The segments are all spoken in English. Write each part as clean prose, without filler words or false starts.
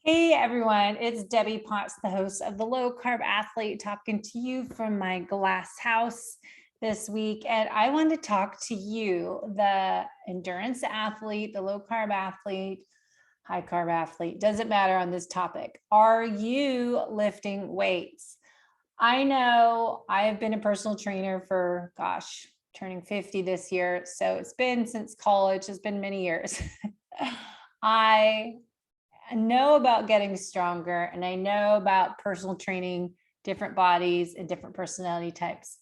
Hey everyone, it's Debbie Potts, the host of the Low Carb Athlete, talking to you from my glass house this week. And I want to talk to you, the endurance athlete, the low carb athlete, high carb athlete, doesn't matter on this topic. Are you lifting weights? I know I've been a personal trainer for, turning 50 this year. So it's been since college, it's been many years. I know about getting stronger and I know about personal training, different bodies and different personality types.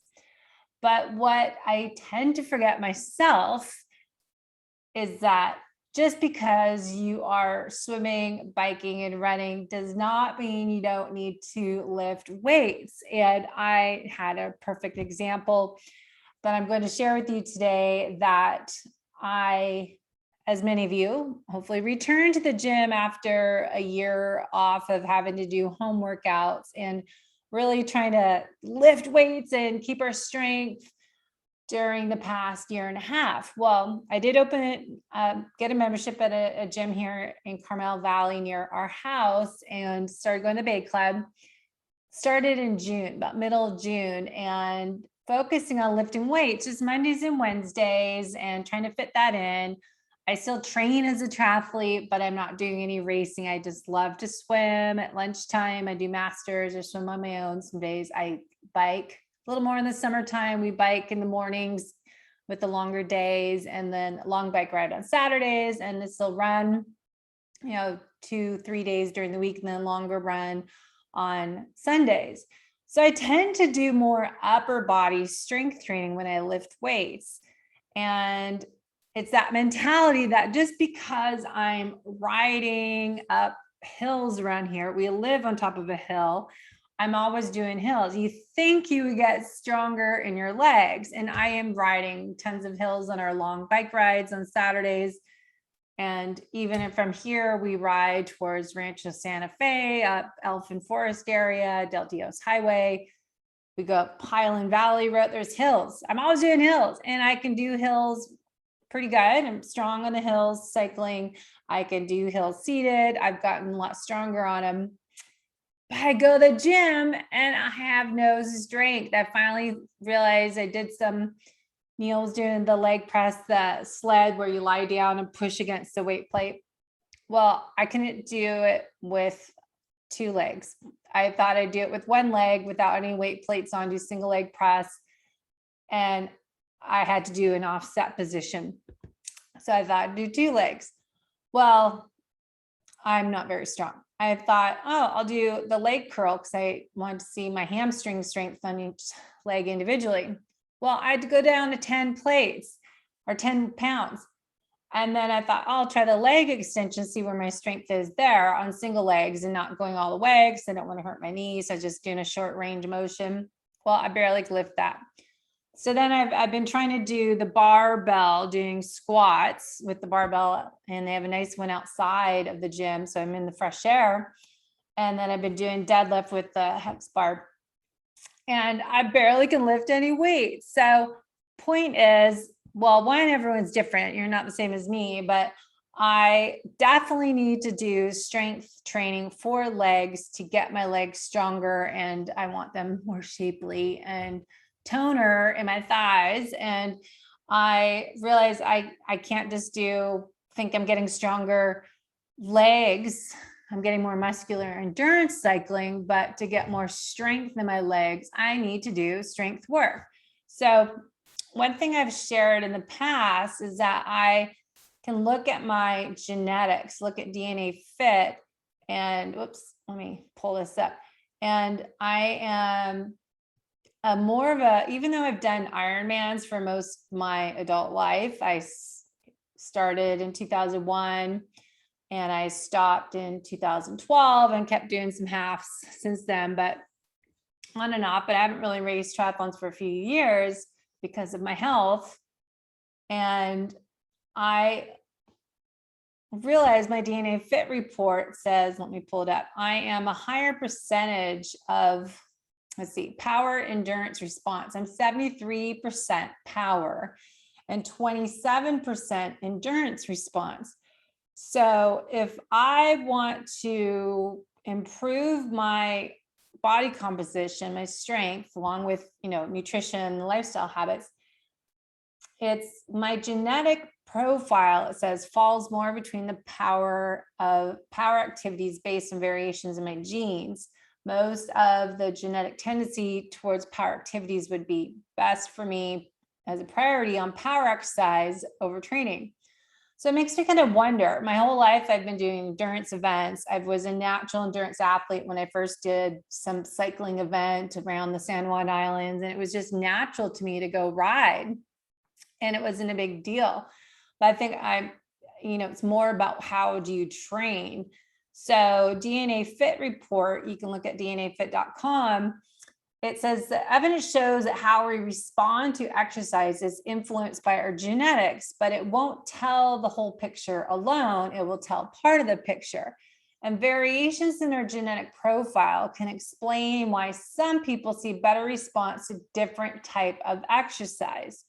But what I tend to forget myself is that just because you are swimming, biking, and running does not mean you don't need to lift weights. And I had a perfect example that I'm going to share with you today that as many of you, hopefully return to the gym after a year off of having to do home workouts and really trying to lift weights and keep our strength during the past year and a half. Well, I did get a membership at a gym here in Carmel Valley near our house and started going to the Bay Club. Started in June, about middle of June, and focusing on lifting weights just Mondays and Wednesdays and trying to fit that in. I still train as a triathlete, but I'm not doing any racing. I just love to swim at lunchtime. I do masters or swim on my own. Some days I bike a little more in the summertime. We bike in the mornings with the longer days and then a long bike ride on Saturdays, and I still run, 2-3 days during the week and then longer run on Sundays. So I tend to do more upper body strength training when I lift weights. And it's that mentality that just because I'm riding up hills around here, we live on top of a hill, I'm always doing hills. You think you would get stronger in your legs. And I am riding tons of hills on our long bike rides on Saturdays. And even from here, we ride towards Rancho Santa Fe, up Elfin Forest area, Del Dios Highway. We go up Highland Valley Road. There's hills. I'm always doing hills, and I can do hills pretty good. I'm strong on the hills cycling. I can do hills seated. I've gotten a lot stronger on them. But I go to the gym and I have no strength. I finally realized I did some Neil's doing the leg press, the sled where you lie down and push against the weight plate. Well, I couldn't do it with 2 legs. I thought I'd do it with 1 leg without any weight plates on, do single leg press. And I had to do an offset position. So I thought I'd do 2 legs. Well, I'm not very strong. I thought, I'll do the leg curl because I wanted to see my hamstring strength on each leg individually. Well, I had to go down to 10 plates or 10 pounds. And then I thought, I'll try the leg extension, see where my strength is there on single legs and not going all the way because I don't want to hurt my knees. So just doing a short range of motion. Well, I barely could lift that. So then I've been trying to do the barbell, doing squats with the barbell, and they have a nice one outside of the gym. So I'm in the fresh air. And then I've been doing deadlift with the hex bar. And I barely can lift any weight. So point is, well, one, everyone's different. You're not the same as me, but I definitely need to do strength training for legs to get my legs stronger. And I want them more shapely and toner in my thighs. And I realize I can't just think I'm getting stronger legs. I'm getting more muscular endurance cycling, but to get more strength in my legs, I need to do strength work. So one thing I've shared in the past is that I can look at my genetics, look at DNA Fit, and let me pull this up. And I am even though I've done Ironmans for most of my adult life, I started in 2001 and I stopped in 2012 and kept doing some halves since then, but on and off. But I haven't really raced triathlons for a few years because of my health. And I realized my DNA Fit report says, let me pull it up, I am a higher percentage of, power endurance response. I'm 73% power and 27% endurance response. So if I want to improve my body composition, my strength, along with, nutrition, lifestyle habits, it's my genetic profile, it says, falls more between the power activities based on variations in my genes. Most of the genetic tendency towards power activities would be best for me as a priority on power exercise over training. So it makes me kind of wonder. My whole life, I've been doing endurance events. I was a natural endurance athlete when I first did some cycling event around the San Juan Islands, and it was just natural to me to go ride, and it wasn't a big deal. But I think it's more about how do you train. So DNA Fit report, you can look at dnafit.com. It says the evidence shows that how we respond to exercise is influenced by our genetics, but it won't tell the whole picture alone. It will tell part of the picture. And variations in our genetic profile can explain why some people see better response to different type of exercise.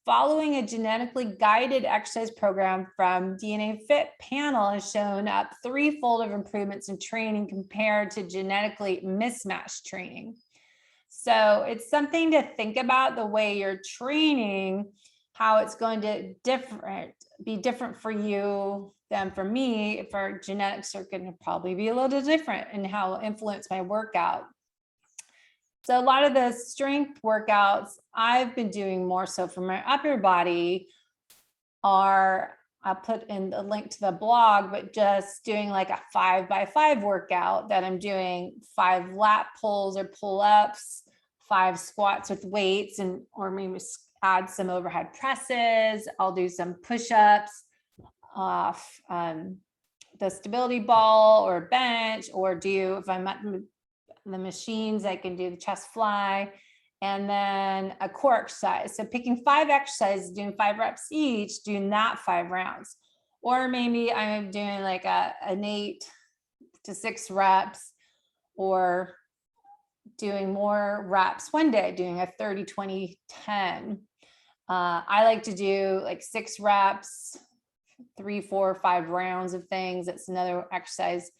Following a genetically guided exercise program from DNA Fit panel has shown up threefold of improvements in training compared to genetically mismatched training. So it's something to think about, the way you're training, how it's going to be different for you than for me. If our genetics are going to probably be a little different, and how it'll influence my workout. So a lot of the strength workouts I've been doing more so for my upper body are, I'll put in the link to the blog, but just doing like a 5x5 workout that I'm doing 5 lat pulls or pull-ups, 5 squats with weights, or maybe add some overhead presses. I'll do some push-ups off the stability ball or bench, or if I'm at the machines, I can do the chest fly, and then a core exercise. So picking 5 exercises, doing 5 reps each, doing that 5 rounds. Or maybe I'm doing like an 8 to 6 reps, or doing more reps one day, doing a 30, 20, 10. I like to do like 6 reps, 3, 4, 5 rounds of things. That's another exercise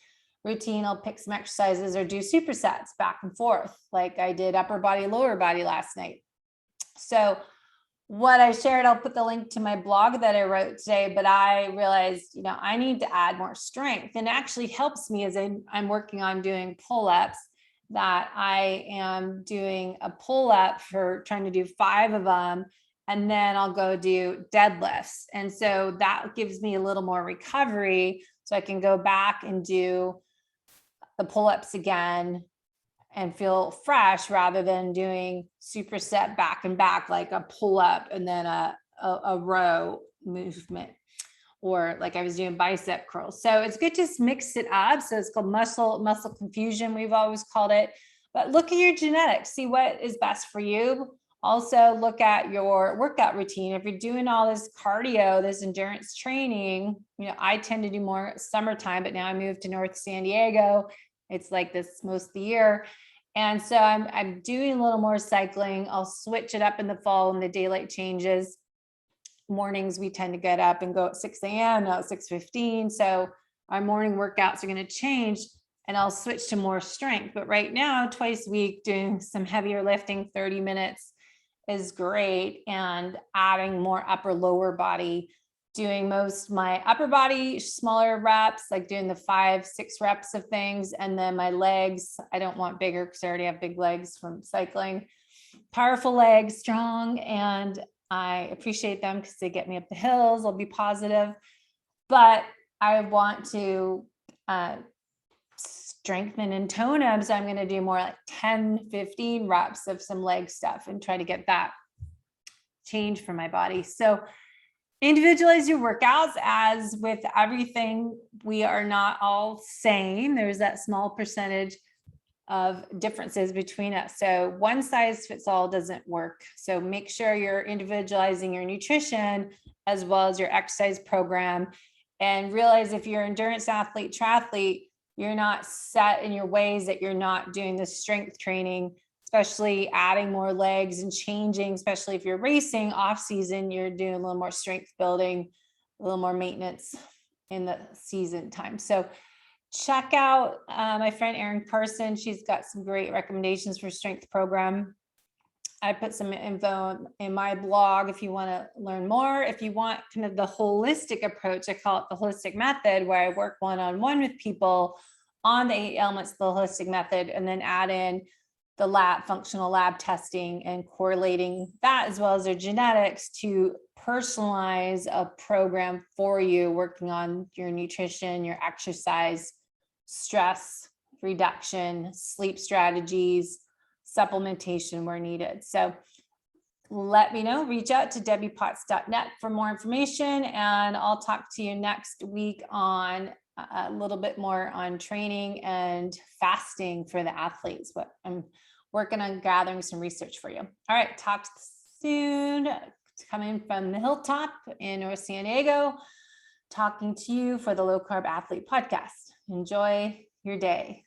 routine. I'll pick some exercises or do supersets back and forth, like I did upper body, lower body last night. So what I shared, I'll put the link to my blog that I wrote today, but I realized, I need to add more strength, and it actually helps me as I'm working on doing pull-ups, that I am doing a pull-up for trying to do 5 of them, and then I'll go do deadlifts. And so that gives me a little more recovery, so I can go back and do the pull-ups again and feel fresh, rather than doing superset back and back, like a pull-up and then a row movement, or like I was doing bicep curls. So it's good to mix it up. So it's called muscle confusion, we've always called it. But look at your genetics, see what is best for you. Also look at your workout routine. If you're doing all this cardio, this endurance training, I tend to do more summertime, but now I moved to North San Diego. It's like this most of the year. And so I'm doing a little more cycling. I'll switch it up in the fall when the daylight changes. Mornings, we tend to get up and go at 6 a.m., now at 6:15. So our morning workouts are going to change, and I'll switch to more strength. But right now, twice a week, doing some heavier lifting, 30 minutes is great. And adding more upper lower body, doing most my upper body, smaller reps, like doing the 5, 6 reps of things. And then my legs, I don't want bigger because I already have big legs from cycling. Powerful legs, strong, and I appreciate them because they get me up the hills. I'll be positive, but I want to strengthen and tone them. So I'm going to do more like 10, 15 reps of some leg stuff and try to get that change for my body. So individualize your workouts. As with everything, we are not all same. There's that small percentage of differences between us. So one size fits all doesn't work. So make sure you're individualizing your nutrition as well as your exercise program, and realize if you're an endurance athlete, triathlete, you're not set in your ways, that you're not doing the strength training, especially adding more legs and changing, especially if you're racing off season, you're doing a little more strength building, a little more maintenance in the season time. So check out my friend Erin Carson. She's got some great recommendations for strength program. I put some info in my blog if you want to learn more. If you want kind of the holistic approach, I call it the holistic method, where I work one-on-one with people on the 8 elements of the holistic method, and then add in the functional lab testing and correlating that as well as their genetics to personalize a program for you, working on your nutrition, your exercise, stress reduction, sleep strategies, supplementation where needed. So let me know, reach out to debbiepotts.net for more information, and I'll talk to you next week on a little bit more on training and fasting for the athletes. But I'm working on gathering some research for you. All right, talk soon. Coming from the hilltop in North San Diego, talking to you for the Low Carb Athlete podcast. Enjoy your day.